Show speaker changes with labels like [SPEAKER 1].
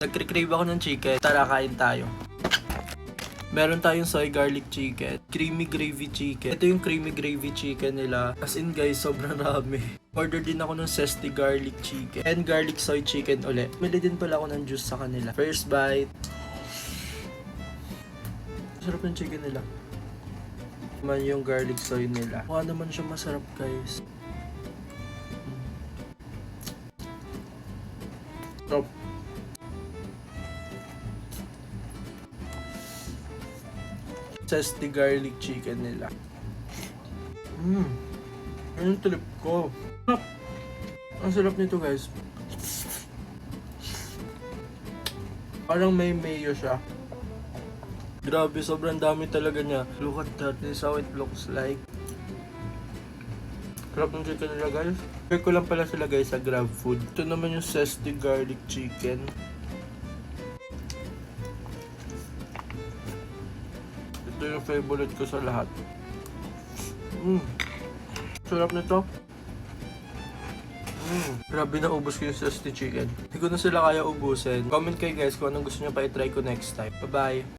[SPEAKER 1] Nagre-crave ako ng chicken. Tara, kain tayo. Meron tayong soy garlic chicken, creamy gravy chicken. Ito yung creamy gravy chicken nila. As in guys, sobrang rami. Order din ako ng zesty garlic chicken and garlic soy chicken ulit. Mili din pala ako ng juice sa kanila. First bite. Sarap ng chicken nila. Man yung garlic soy nila. Mukha naman siya masarap guys. Sarap. Zesty garlic chicken nila. Ayun yung trip ko. Sarap. Ang sarap nito guys. Parang may mayo siya. Grabe, sobrang dami talaga niya. Look at that. This is how it looks like. Sarap ng chicken nila guys. Share ko lang pala sila guys sa GrabFood. Ito naman yung zesty garlic chicken. Ito yung favorite ko sa lahat. Sarap nito. Grabe na ubos ko yung zesty chicken. Hindi ko na sila kaya ubusin. Comment kayo guys kung anong gusto nyo pa i-try ko next time. Bye bye!